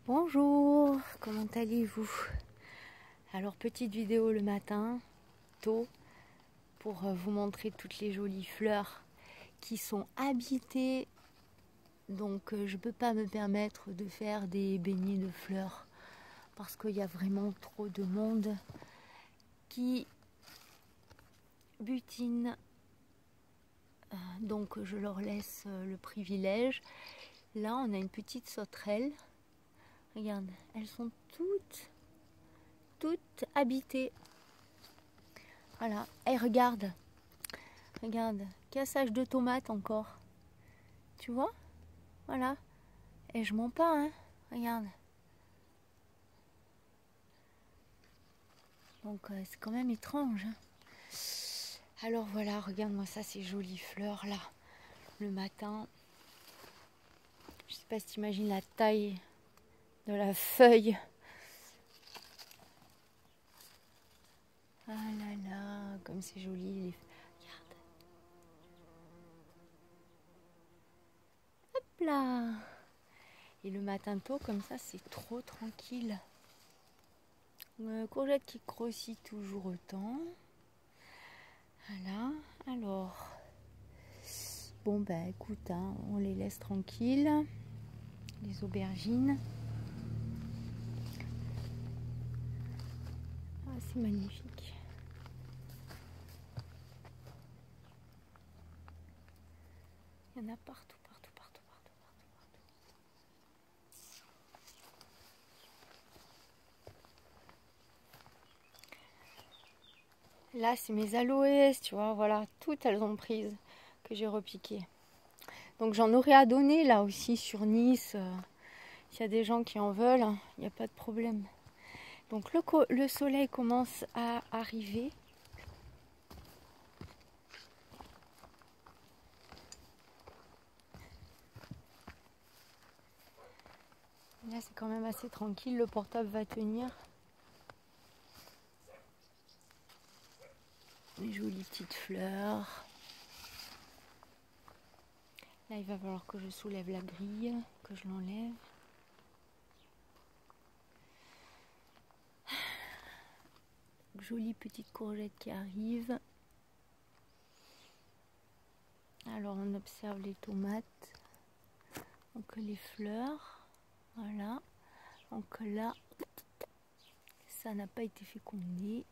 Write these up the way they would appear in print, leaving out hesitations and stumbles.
Bonjour, comment allez-vous? Alors petite vidéo le matin, tôt, pour vous montrer toutes les jolies fleurs qui sont habitées. Donc je ne peux pas me permettre de faire des beignets de fleurs parce qu'il y a vraiment trop de monde qui butine. Donc je leur laisse le privilège. Là on a une petite sauterelle. Regarde, elles sont toutes habitées. Voilà. Et regarde, cassage de tomates encore. Tu vois? Voilà. Et je mens pas, hein. Regarde. Donc c'est quand même étrange. Hein. Alors voilà, regarde-moi ça, ces jolies fleurs là, le matin. Je sais pas si tu imagines la taille de la feuille. Ah là là, comme c'est joli. Regarde. Hop là. Et le matin tôt, comme ça, c'est trop tranquille. Courgette qui grossit toujours autant. Voilà. Alors, bon ben écoute, hein, on les laisse tranquilles. Les aubergines. Ah, c'est magnifique. Il y en a partout. Là, c'est mes aloès, tu vois, voilà, toutes elles ont prises que j'ai repiquées. Donc j'en aurai à donner là aussi sur Nice. S'il y a des gens qui en veulent, il n'y a pas de problème. Donc le soleil commence à arriver. Là, c'est quand même assez tranquille, le portable va tenir. Les jolies petites fleurs. Là, il va falloir que je soulève la grille, que je l'enlève. Jolie petite courgette qui arrive. Alors, on observe les tomates. Donc, les fleurs. Voilà. Donc là, ça n'a pas été fécondé.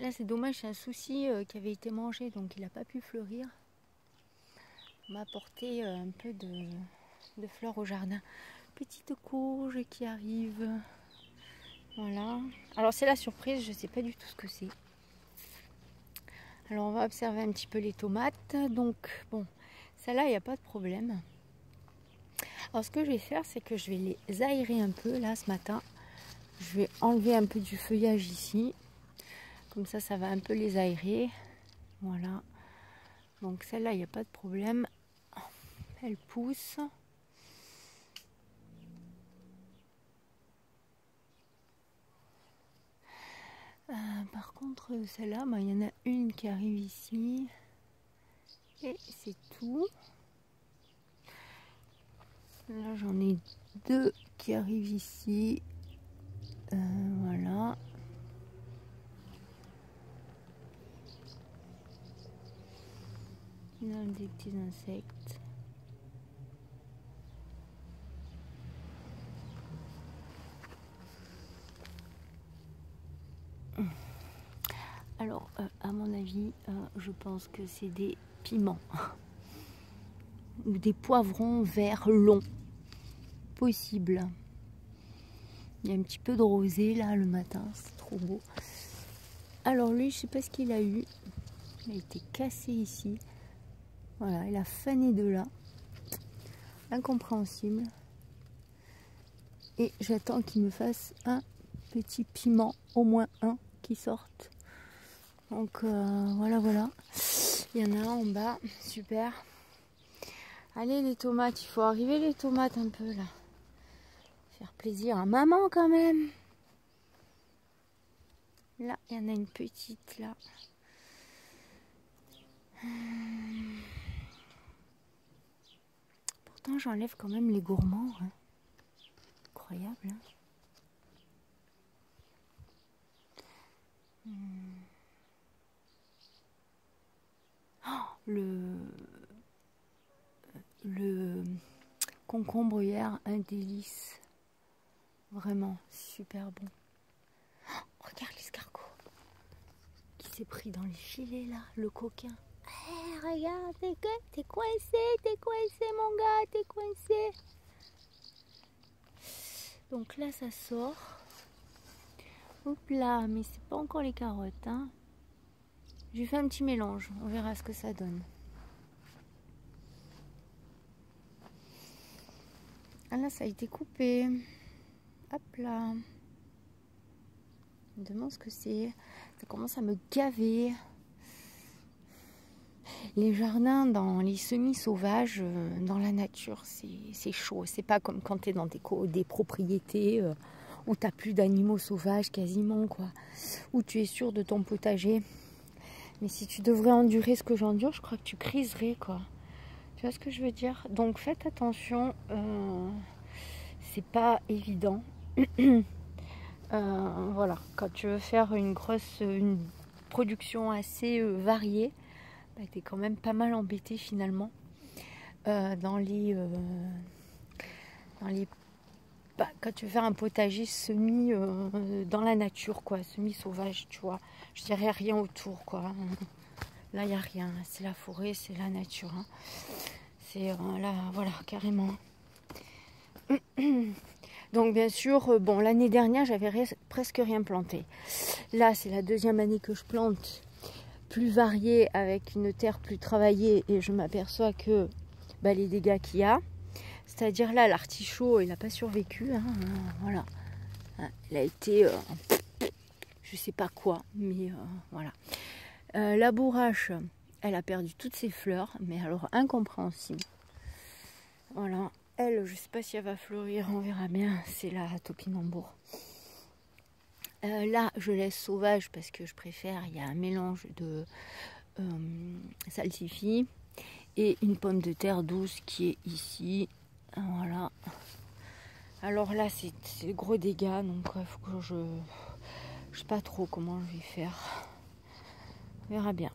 Là, c'est dommage, c'est un souci qui avait été mangé, donc il n'a pas pu fleurir. On m'a apporté un peu de fleurs au jardin. Petite courge qui arrive. Voilà. Alors, c'est la surprise, je ne sais pas du tout ce que c'est. Alors, on va observer un petit peu les tomates. Donc, bon, celle-là, il n'y a pas de problème. Alors, ce que je vais faire, c'est que je vais les aérer un peu, là, ce matin. Je vais enlever un peu du feuillage ici. Comme ça va un peu les aérer. Voilà. Donc celle-là, il n'y a pas de problème. Elle pousse. Par contre, celle-là, il y en a une qui arrive ici. Et c'est tout. Là, j'en ai deux qui arrivent ici. Voilà. Il y a des petits insectes. Alors, à mon avis, je pense que c'est des piments. Ou des poivrons verts longs. Possible. Il y a un petit peu de rosée là le matin, c'est trop beau. Alors lui, je sais pas ce qu'il a eu. Il a été cassé ici. Voilà, il a fané de là. Incompréhensible. Et j'attends qu'il me fasse un petit piment, au moins un, qui sorte. Donc voilà. Il y en a un en bas, super. Allez les tomates, il faut arriver les tomates un peu là. Faire plaisir à maman quand même. Là, il y en a une petite là. Pourtant, j'enlève quand même les gourmands. Hein. Incroyable. Hein. Oh, le concombre hier, un délice. Vraiment super bon. Oh, regarde l'escargot qui s'est pris dans les filets là, le coquin. Hey, regarde, t'es coincé mon gars, t'es coincé. Donc là ça sort. Hop là, mais c'est pas encore les carottes. Hein. J'ai fait un petit mélange, on verra ce que ça donne. Ah là ça a été coupé. Hop là. Je me demande ce que c'est. Ça commence à me gaver. Les jardins dans les semis-sauvages, dans la nature, c'est chaud. C'est pas comme quand tu es dans des propriétés où tu n'as plus d'animaux sauvages quasiment, quoi. Où tu es sûr de ton potager. Mais si tu devrais endurer ce que j'endure, je crois que tu criserais, quoi. Tu vois ce que je veux dire? Donc faites attention. C'est pas évident. Voilà, quand tu veux faire une production assez variée, bah, tu es quand même pas mal embêté finalement quand tu veux faire un potager semi dans la nature, quoi, semi sauvage, tu vois. Je dirais rien autour, quoi. Là il n'y a rien, c'est la forêt, c'est la nature, hein. C'est là, voilà, carrément. Donc bien sûr, bon, l'année dernière j'avais presque rien planté. Là c'est la deuxième année que je plante, plus variée, avec une terre plus travaillée, et je m'aperçois que bah, les dégâts qu'il y a, c'est-à-dire là l'artichaut il n'a pas survécu, hein, voilà, il a été je sais pas quoi, mais voilà. La bourrache, elle a perdu toutes ses fleurs, mais alors incompréhensible. Voilà. Elle, je ne sais pas si elle va fleurir, on verra bien. C'est la topinambour. Là, je laisse sauvage parce que je préfère. Il y a un mélange de salsifis et une pomme de terre douce qui est ici. Voilà. Alors là, c'est gros dégâts, donc il faut que je sais pas trop comment je vais faire. On verra bien.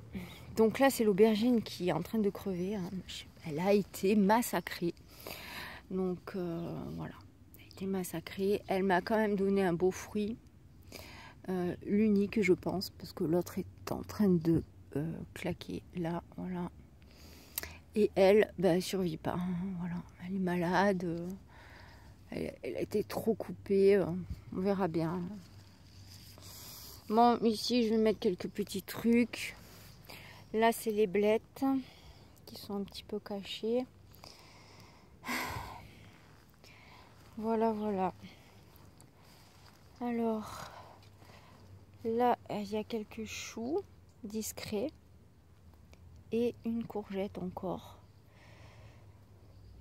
Donc là, c'est l'aubergine qui est en train de crever. Hein. Elle a été massacrée. Donc voilà, elle a été massacrée. Elle m'a quand même donné un beau fruit, l'unique je pense, parce que l'autre est en train de claquer là, voilà. Et elle, bah, elle survit pas, hein, voilà. Elle est malade, elle a été trop coupée, on verra bien. Bon, ici je vais mettre quelques petits trucs. Là c'est les blettes qui sont un petit peu cachées. Voilà, voilà. Alors, là, il y a quelques choux discrets et une courgette encore.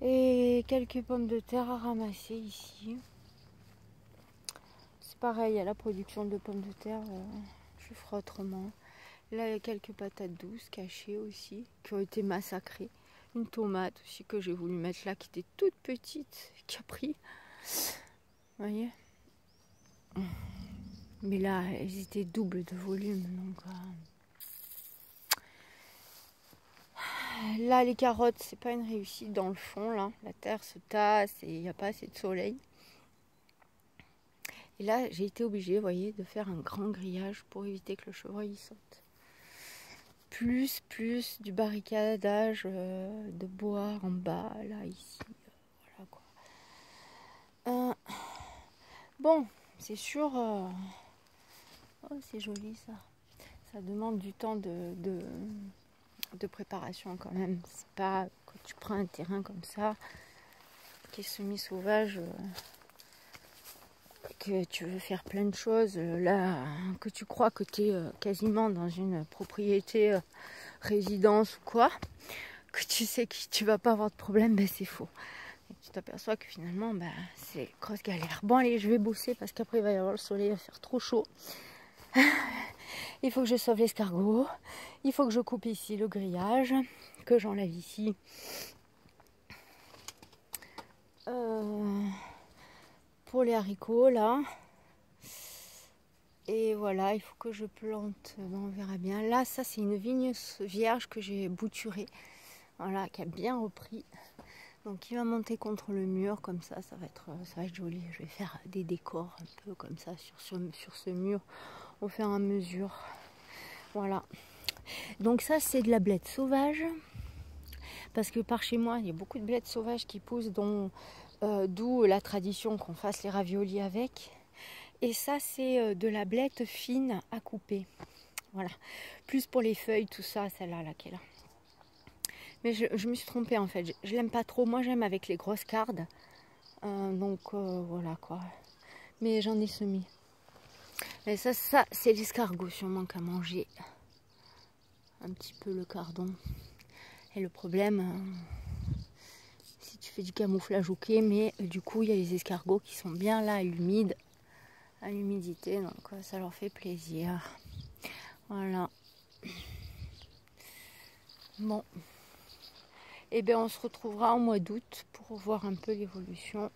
Et quelques pommes de terre à ramasser ici. C'est pareil, à la production de pommes de terre, je ferai autrement. Là, il y a quelques patates douces cachées aussi, qui ont été massacrées. Une tomate aussi que j'ai voulu mettre là, qui était toute petite, qui a pris. Vous voyez? Mais là, elles étaient doubles de volume. Donc, là, les carottes, c'est pas une réussite dans le fond. Là. La terre se tasse et il n'y a pas assez de soleil. Et là, j'ai été obligée, vous voyez, de faire un grand grillage pour éviter que le chevreuil saute. Plus du barricadage de bois en bas, là, ici. Voilà quoi. Bon, c'est sûr. Oh, c'est joli ça. Ça demande du temps de préparation quand même. C'est pas quand tu prends un terrain comme ça, qui est semi-sauvage, que tu veux faire plein de choses, là, que tu crois que tu es quasiment dans une propriété, résidence ou quoi, que tu sais que tu vas pas avoir de problème, ben c'est faux. Et tu t'aperçois que finalement, bah, c'est grosse galère. Bon allez, je vais bosser parce qu'après il va y avoir le soleil, il va faire trop chaud. Il faut que je sauve l'escargot. Il faut que je coupe ici le grillage, que j'enlève ici. Pour les haricots là. Et voilà, il faut que je plante, bon, on verra bien. Là, ça c'est une vigne vierge que j'ai bouturée, voilà, qui a bien repris. Donc il va monter contre le mur, comme ça va être joli. Je vais faire des décors un peu comme ça sur ce mur au fur et à mesure. Voilà. Donc ça c'est de la blette sauvage. Parce que par chez moi, il y a beaucoup de blettes sauvages qui poussent, d'où la tradition qu'on fasse les raviolis avec. Et ça, c'est de la blette fine à couper. Voilà. Plus pour les feuilles, tout ça, celle-là, laquelle. Mais je me suis trompée en fait. Je l'aime pas trop. Moi, j'aime avec les grosses cardes. Voilà quoi. Mais j'en ai semé. Et ça c'est l'escargot sûrement qu'à manger. Un petit peu le cardon. Et le problème, si tu fais du camouflage, ok. Mais du coup, il y a les escargots qui sont bien là, humides. À l'humidité, donc ça leur fait plaisir. Voilà. Bon. Et bien on se retrouvera au mois d'août pour voir un peu l'évolution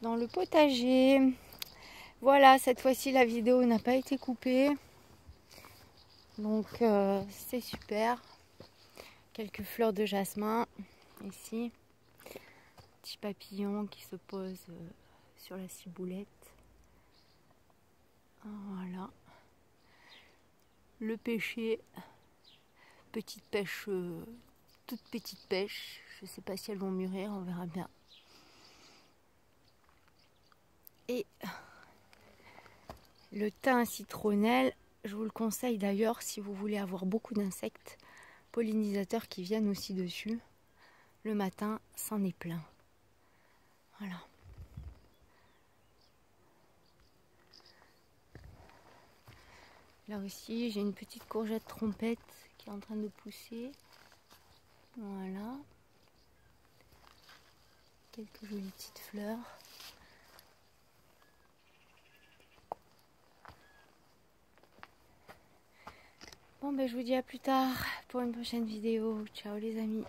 dans le potager. Voilà, cette fois-ci la vidéo n'a pas été coupée. Donc c'est super. Quelques fleurs de jasmin ici. Petit papillon qui se pose sur la ciboulette. Voilà. Le pêcher. Petite pêche, toute petite pêche. Je ne sais pas si elles vont mûrir, on verra bien. Et le thym citronnelle, je vous le conseille d'ailleurs si vous voulez avoir beaucoup d'insectes pollinisateurs qui viennent aussi dessus. Le matin, c'en est plein. Voilà. Là aussi, j'ai une petite courgette trompette qui est en train de pousser. Voilà. Quelques jolies petites fleurs. Bon, ben je vous dis à plus tard pour une prochaine vidéo. Ciao les amis.